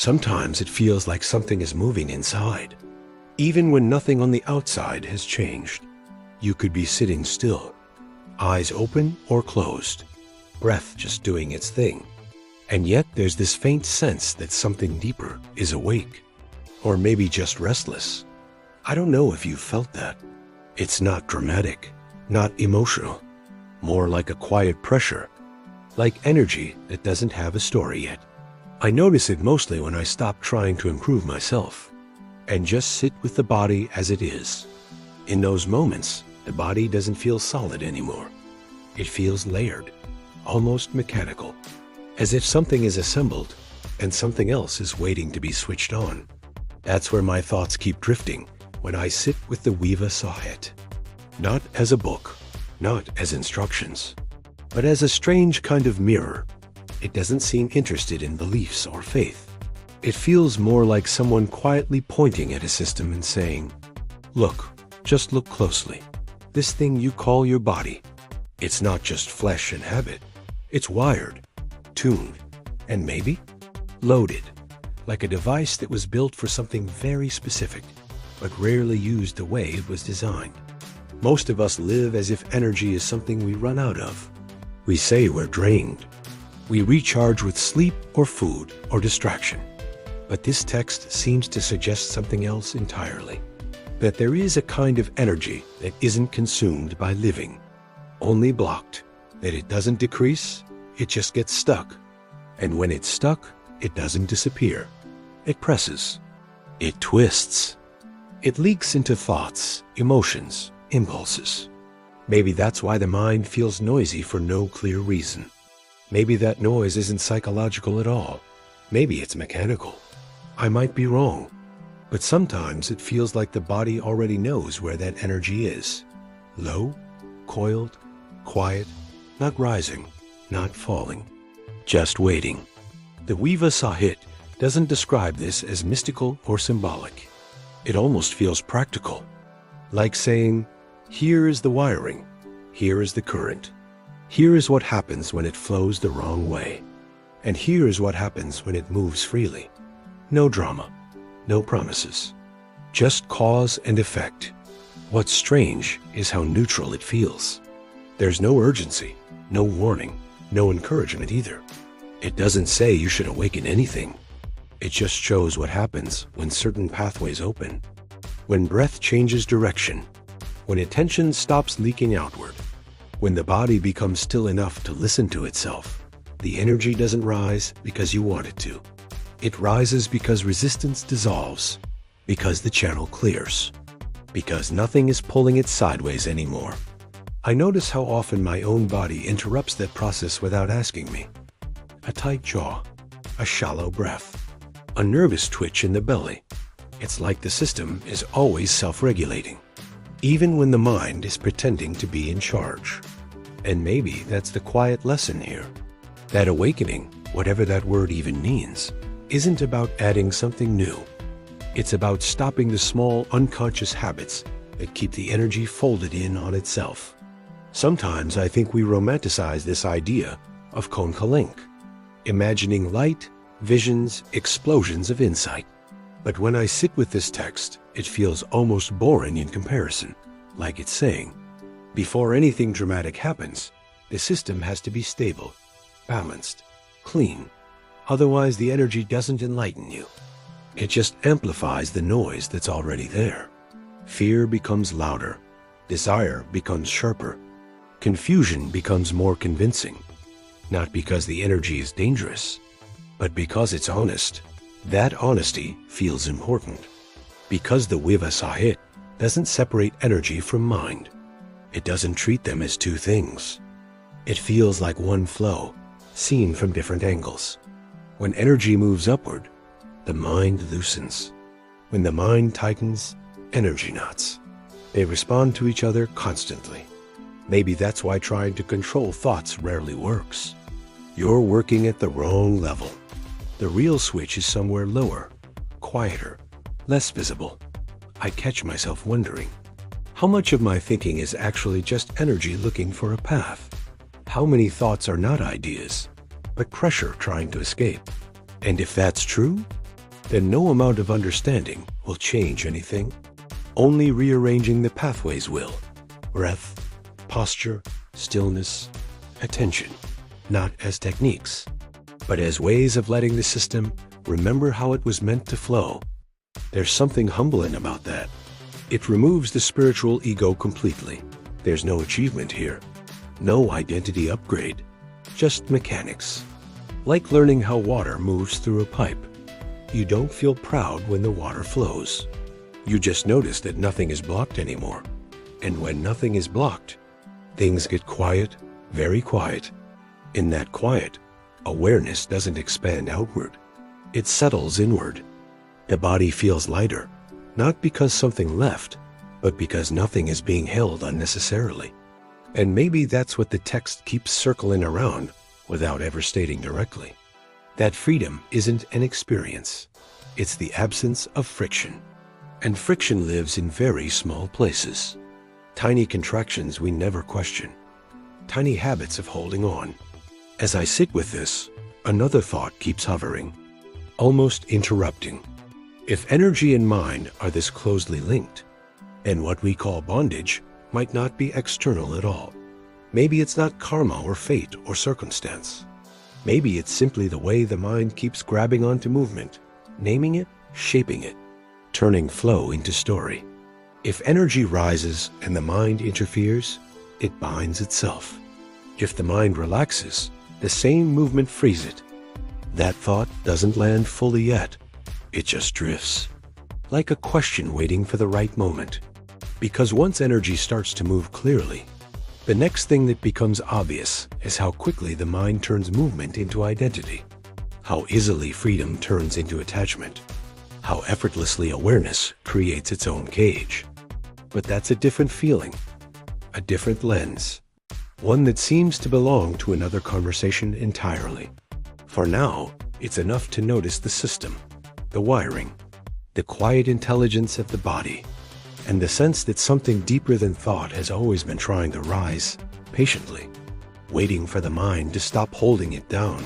Sometimes it feels like something is moving inside, even when nothing on the outside has changed. You could be sitting still, eyes open or closed, breath just doing its thing. And yet there's this faint sense that something deeper is awake, or maybe just restless. I don't know if you've felt that. It's not dramatic, not emotional, more like a quiet pressure, like energy that doesn't have a story yet. I notice it mostly when I stop trying to improve myself and just sit with the body as it is. In those moments, the body doesn't feel solid anymore. It feels layered, almost mechanical, as if something is assembled and something else is waiting to be switched on. That's where my thoughts keep drifting when I sit with the Śiva Saṁhitā. Not as a book, not as instructions, but as a strange kind of mirror. It doesn't seem interested in beliefs or faith. It feels more like someone quietly pointing at a system and saying, "Look, just look closely. This thing you call your body, it's not just flesh and habit. It's wired, tuned, and maybe loaded, like a device that was built for something very specific, but rarely used the way it was designed." Most of us live as if energy is something we run out of. We say we're drained. We recharge with sleep or food or distraction. But this text seems to suggest something else entirely. That there is a kind of energy that isn't consumed by living, only blocked. That it doesn't decrease, it just gets stuck. And when it's stuck, it doesn't disappear. It presses. It twists. It leaks into thoughts, emotions, impulses. Maybe that's why the mind feels noisy for no clear reason. Maybe that noise isn't psychological at all. Maybe it's mechanical. I might be wrong, but sometimes it feels like the body already knows where that energy is. Low, coiled, quiet, not rising, not falling, just waiting. The Śiva Saṁhitā doesn't describe this as mystical or symbolic. It almost feels practical, like saying, here is the wiring, here is the current, here is what happens when it flows the wrong way, and here is what happens when it moves freely. No drama, no promises, just cause and effect. What's strange is how neutral it feels. There's no urgency, no warning, no encouragement either. It doesn't say you should awaken anything. It just shows what happens when certain pathways open, when breath changes direction, when attention stops leaking outward, when the body becomes still enough to listen to itself. The energy doesn't rise because you want it to. It rises because resistance dissolves, because the channel clears, because nothing is pulling it sideways anymore. I notice how often my own body interrupts that process without asking me. A tight jaw, a shallow breath, a nervous twitch in the belly. It's like the system is always self-regulating, even when the mind is pretending to be in charge. And maybe that's the quiet lesson here. That awakening, whatever that word even means, isn't about adding something new. It's about stopping the small unconscious habits that keep the energy folded in on itself. Sometimes I think we romanticize this idea of Kuṇḍalinī, imagining light, visions, explosions of insight. But when I sit with this text, it feels almost boring in comparison, like it's saying, before anything dramatic happens, the system has to be stable, balanced, clean. Otherwise, the energy doesn't enlighten you. It just amplifies the noise that's already there. Fear becomes louder. Desire becomes sharper. Confusion becomes more convincing. Not because the energy is dangerous, but because it's honest. That honesty feels important. Because the Śiva Saṁhitā doesn't separate energy from mind. It doesn't treat them as two things. It feels like one flow, seen from different angles. When energy moves upward, the mind loosens. When the mind tightens, energy knots. They respond to each other constantly. Maybe that's why trying to control thoughts rarely works. You're working at the wrong level. The real switch is somewhere lower, quieter, less visible. I catch myself wondering, how much of my thinking is actually just energy looking for a path? How many thoughts are not ideas, but pressure trying to escape? And if that's true, then no amount of understanding will change anything. Only rearranging the pathways will. Breath, posture, stillness, attention, not as techniques, but as ways of letting the system remember how it was meant to flow. There's something humbling about that. It removes the spiritual ego completely. There's no achievement here, no identity upgrade, just mechanics. Like learning how water moves through a pipe. You don't feel proud when the water flows. You just notice that nothing is blocked anymore. And when nothing is blocked, things get quiet, very quiet. In that quiet, awareness doesn't expand outward. It settles inward. The body feels lighter, not because something left, but because nothing is being held unnecessarily. And maybe that's what the text keeps circling around without ever stating directly. That freedom isn't an experience. It's the absence of friction. And friction lives in very small places. Tiny contractions we never question. Tiny habits of holding on. As I sit with this, another thought keeps hovering, almost interrupting. If energy and mind are this closely linked, then what we call bondage might not be external at all. Maybe it's not karma or fate or circumstance. Maybe it's simply the way the mind keeps grabbing onto movement, naming it, shaping it, turning flow into story. If energy rises and the mind interferes, it binds itself. If the mind relaxes, the same movement frees it. That thought doesn't land fully yet. It just drifts, like a question waiting for the right moment. Because once energy starts to move clearly, the next thing that becomes obvious is how quickly the mind turns movement into identity, how easily freedom turns into attachment, how effortlessly awareness creates its own cage. But that's a different feeling, a different lens, one that seems to belong to another conversation entirely. For now, it's enough to notice the system, the wiring, the quiet intelligence of the body, and the sense that something deeper than thought has always been trying to rise, patiently, waiting for the mind to stop holding it down.